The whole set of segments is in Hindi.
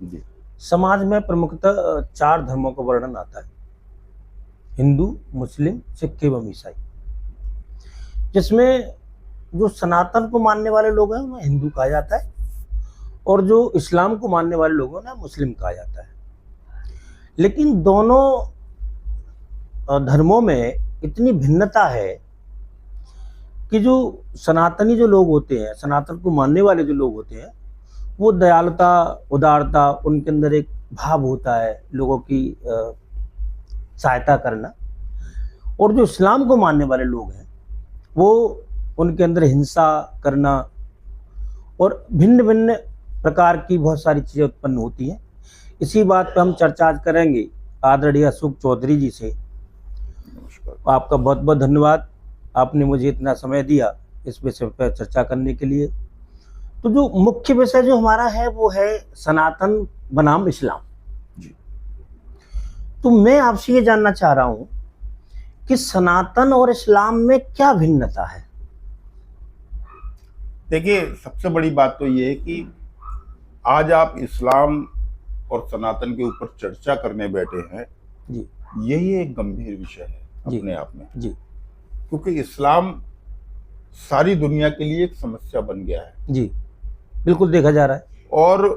जी। समाज में प्रमुखतः चार धर्मों का वर्णन आता है: हिंदू, मुस्लिम, सिख एवं ईसाई। जिसमें जो सनातन को मानने वाले लोग हैं उन्हें हिंदू कहा जाता है, और जो इस्लाम को मानने वाले लोग हैं उन्हें मुस्लिम कहा जाता है। लेकिन दोनों धर्मों में इतनी भिन्नता है कि जो सनातनी जो लोग होते हैं, सनातन को मानने वाले जो लोग होते हैं, वो दयालुता, उदारता, उनके अंदर एक भाव होता है लोगों की सहायता करना। और जो इस्लाम को मानने वाले लोग हैं वो उनके अंदर हिंसा करना और भिन्न भिन्न प्रकार की बहुत सारी चीज़ें उत्पन्न होती हैं। इसी बात पर हम चर्चा आज करेंगे आदरणीय अशोक चौधरी जी से। आपका बहुत बहुत धन्यवाद, आपने मुझे इतना समय दिया इस विषय पर चर्चा करने के लिए। तो जो मुख्य विषय जो हमारा है वो है सनातन बनाम इस्लाम। तो मैं आपसे ये जानना चाह रहा हूं कि सनातन और इस्लाम में क्या भिन्नता है। देखिए, सबसे बड़ी बात तो ये है कि आज आप इस्लाम और सनातन के ऊपर चर्चा करने बैठे हैं जी। यही एक गंभीर विषय है अपने आप में जी। क्योंकि इस्लाम सारी दुनिया के लिए एक समस्या बन गया है। जी, बिल्कुल देखा जा रहा है। और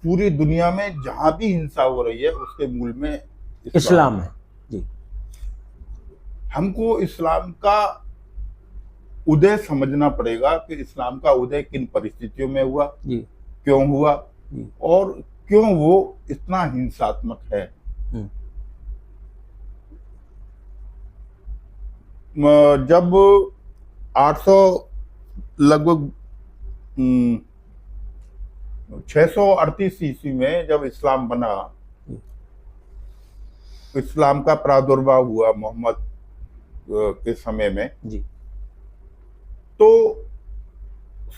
पूरी दुनिया में जहां भी हिंसा हो रही है उसके मूल में इस्लाम है। जी। हमको इस्लाम का उदय समझना पड़ेगा कि इस्लाम का उदय किन परिस्थितियों में हुआ, जी। क्यों हुआ, जी। और क्यों वो इतना हिंसात्मक है। जब 800 लगभग 638 ईस्वी में जब इस्लाम बना, इस्लाम का प्रादुर्भाव हुआ मोहम्मद के समय में, जी। तो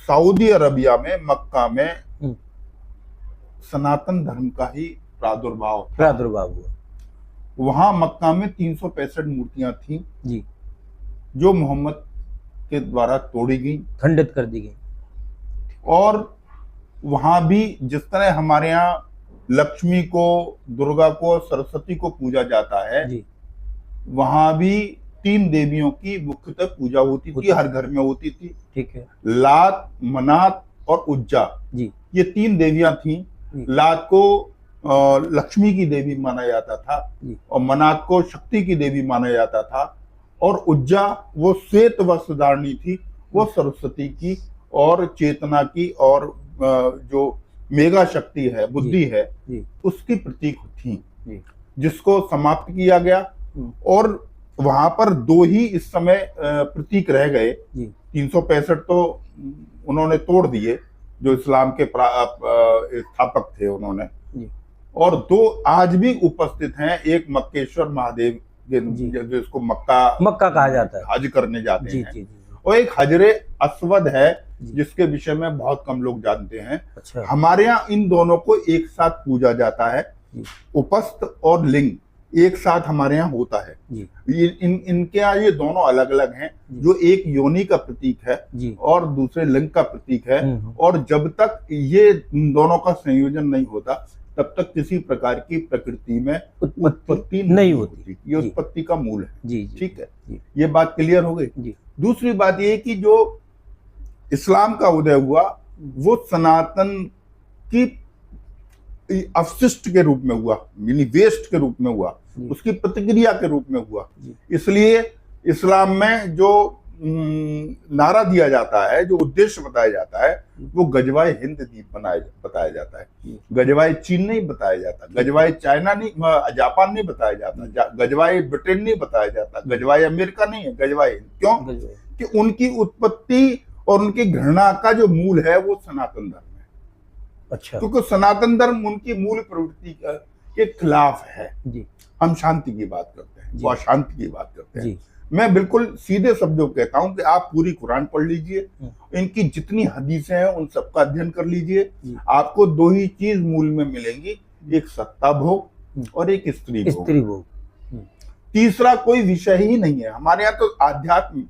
सऊदी अरबिया में मक्का में सनातन धर्म का ही प्रादुर्भाव हुआ। वहां मक्का में 365 मूर्तियां थी जी, जो मोहम्मद के द्वारा तोड़ी गई, खंडित कर दी गई। और वहां भी जिस तरह हमारे यहाँ लक्ष्मी को, दुर्गा को, सरस्वती को पूजा जाता है, जी। वहां भी 3 देवियों की मुख्यतः पूजा होती थी, हर घर में होती थी। ठीक है। लात, मनात और उज्जा, जी, ये 3 देवियां थी। लात को लक्ष्मी की देवी माना जाता था, और मनात को शक्ति की देवी माना जाता था, और उज्जा वो श्वेत वस्त्रधारणी थी, वो सरस्वती की और चेतना की और जो मेगा शक्ति है, बुद्धि है, उसकी प्रतीक थी, जिसको समाप्त किया गया। और वहां पर 2 ही इस समय प्रतीक रह गए। 365 तो उन्होंने तोड़ दिए जो इस्लाम के स्थापक थे उन्होंने, और 2 आज भी उपस्थित हैं। एक मक्केश्वर महादेव जिसको मक्का कहा जाता है, हज करने जाते हैं। जी। और एक हजरे अस्वद है जिसके विषय में बहुत कम लोग जानते हैं। अच्छा। हमारे यहाँ इन दोनों को एक साथ पूजा जाता है, उपस्थ और लिंग एक साथ हमारे यहाँ होता है। इनके यहाँ ये दोनों अलग अलग हैं, जो एक योनि का प्रतीक है और दूसरे लिंग का प्रतीक है। और जब तक ये दोनों का संयोजन नहीं होता तब तक किसी प्रकार की प्रकृति में उत्पत्ति नहीं होती। ये उत्पत्ति का मूल है। ठीक है, ये बात क्लियर हो गई। दूसरी बात ये कि जो इस्लाम का उदय हुआ वो सनातन की अवशिष्ट के रूप में हुआ, यानी वेस्ट के रूप में हुआ, उसकी प्रतिक्रिया के रूप में हुआ। इसलिए इस्लाम में जो नारा दिया जाता है, जो उद्देश्य बताया जाता है, वो गजवाए हिंद द्वीप बताया जाता है। गजवाए चीन नहीं बताया जाता, गजवाए चाइना नहीं, जापान नहीं बताया जाता, गजवाए ब्रिटेन नहीं बताया जाता, गजवाए अमेरिका नहीं है, गजवाए हिंद। क्यों? कि उनकी उत्पत्ति और उनकी घृणा का जो मूल है वो सनातन धर्म है। अच्छा। क्योंकि सनातन धर्म उनकी मूल प्रवृत्ति के खिलाफ है। जी। हम शांति की बात करते हैं, वो अशांति की बात करते हैं। मैं बिल्कुल सीधे शब्दों कहता हूं कि आप पूरी कुरान पढ़ लीजिए, इनकी जितनी हदीसें हैं उन सबका अध्ययन कर लीजिए, आपको 2 ही चीज मूल में मिलेंगी, एक सत्ता भोग और एक स्त्री भोग। तीसरा कोई विषय ही नहीं है हमारे यहाँ। तो आध्यात्म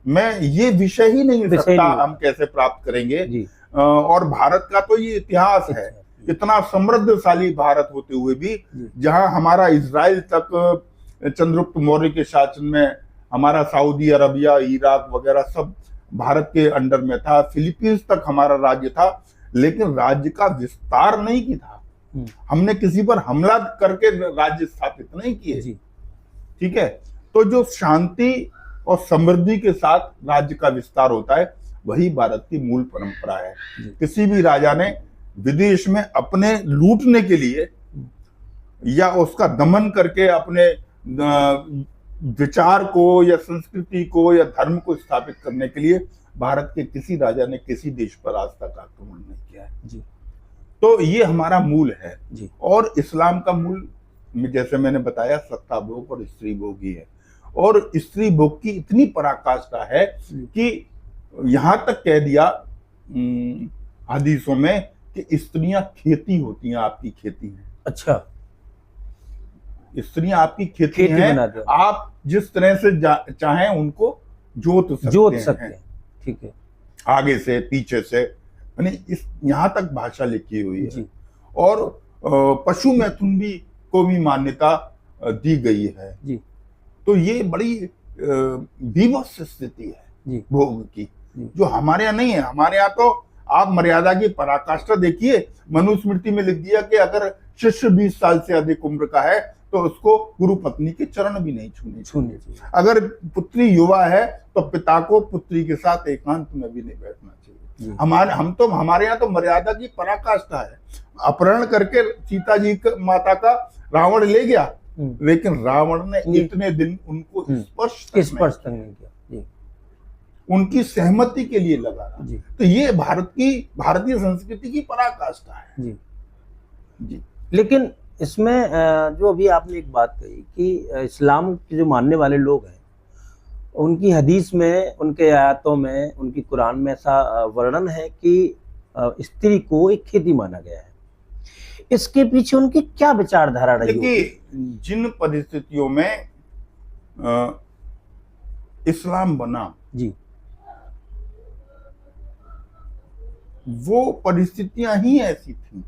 में ये विषय ही नहीं है, सत्ता हम कैसे प्राप्त करेंगे। और भारत का तो ये इतिहास है इतना समृद्धशाली भारत होते हुए भी, जी। जहां हमारा इजराइल तक चंद्रगुप्त मौर्य के शासन में, हमारा सऊदी अरबिया, इराक वगैरह सब भारत के अंडर में था, फिलीपींस तक हमारा राज्य था, लेकिन राज्य का विस्तार नहीं की था। हमने किसी पर हमला करके राज्य स्थापित नहीं किए। जी। ठीक है, तो जो शांति और समृद्धि के साथ राज्य का विस्तार होता है, वही भारत की मूल परंपरा है। किसी भी राजा ने विदेश में अपने लूटने के लिए या उसका दमन करके अपने विचार को या संस्कृति को या धर्म को स्थापित करने के लिए भारत के किसी राजा ने किसी देश पर आज तक आक्रमण नहीं किया है। जी। तो ये हमारा मूल है। जी। और इस्लाम का मूल, जैसे मैंने बताया, सत्ता भोग और स्त्री भोग ही है। और स्त्री भोग की इतनी पराकाष्ठा है कि यहां तक कह दिया हदीसों में कि स्त्रियां खेती होती हैं, आपकी खेती है। अच्छा, स्त्रियां आपकी खेती हैं, आप जिस तरह से चाहें उनको जोत सकते हैं। ठीक है, आगे से पीछे से, यानी इस यहाँ तक भाषा लिखी हुई है। जी। और पशु मैथुन भी को भी मान्यता दी गई है। जी। तो ये बड़ी विवश स्थिति है भोग की, जो हमारे यहाँ नहीं है। हमारे यहाँ तो आप मर्यादा की पराकाष्ठा देखिए, मनुस्मृति में लिख दिया कि अगर शिष्य 20 साल से अधिक उम्र का है तो उसको गुरु पत्नी के चरण भी नहीं छूने चाहिए। अगर पुत्री युवा है तो पिता को पुत्री के साथ एकांत में भी नहीं बैठना चाहिए। हमारे यहाँ तो मर्यादा की पराकाष्ठा है। अपहरण करके सीता जी माता का रावण ले गया, लेकिन रावण ने इतने दिन उनको स्पर्श तक नहीं किया, उनकी सहमति के लिए लगा। तो ये भारतीय संस्कृति की पराकाष्ठा है। जी। लेकिन इसमें जो अभी आपने एक बात कही कि इस्लाम के जो मानने वाले लोग हैं, उनकी हदीस में, उनके आयतों में, उनकी कुरान में ऐसा वर्णन है कि स्त्री को एक खेती माना गया है। इसके पीछे उनकी क्या विचारधारा रही? देखिए, जिन परिस्थितियों में इस्लाम बना, जी, वो परिस्थितियां ही ऐसी थी।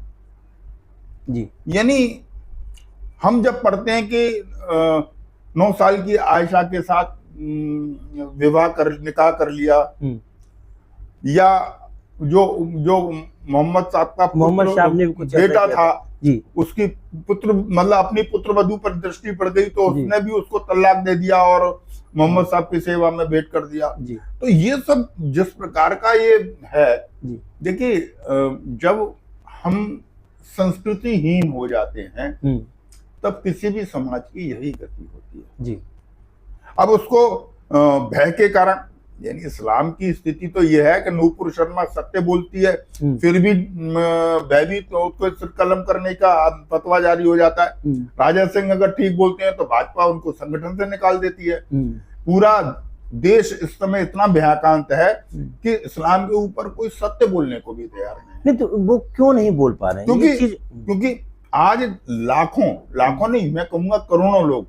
जी। यानी हम जब पढ़ते हैं कि 9 साल की आयशा के साथ निकाह कर लिया, या जो मोहम्मद साहब का बेटा था, जी, उसकी पुत्र मतलब अपनी पुत्र वधू पर दृष्टि पड़ गई तो उसने भी उसको तलाक दे दिया और मोहम्मद साहब की सेवा में भेंट कर दिया। तो ये सब जिस प्रकार का ये है, देखिए, जब हम संस्कृतिहीन हो जाते हैं तब किसी भी समाज की यही गति होती है। जी। अब उसको भय के कारण, यानी इस्लाम की स्थिति तो यह है कि नूपुर शर्मा सत्य बोलती है, फिर भी भयभीत तो उसको सिर कलम करने का फतवा जारी हो जाता है। राजा सिंह अगर ठीक बोलते हैं तो भाजपा उनको संगठन से निकाल देती है। पूरा देश इस समय इतना भयाकांत है कि इस्लाम के ऊपर कोई सत्य बोलने को भी तैयार नहीं। तो वो क्यों नहीं बोल पा रहे हैं? क्योंकि आज लाखों नहीं, मैं कहूंगा करोड़ों लोग,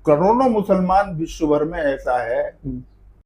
करोड़ों मुसलमान विश्व भर में ऐसा है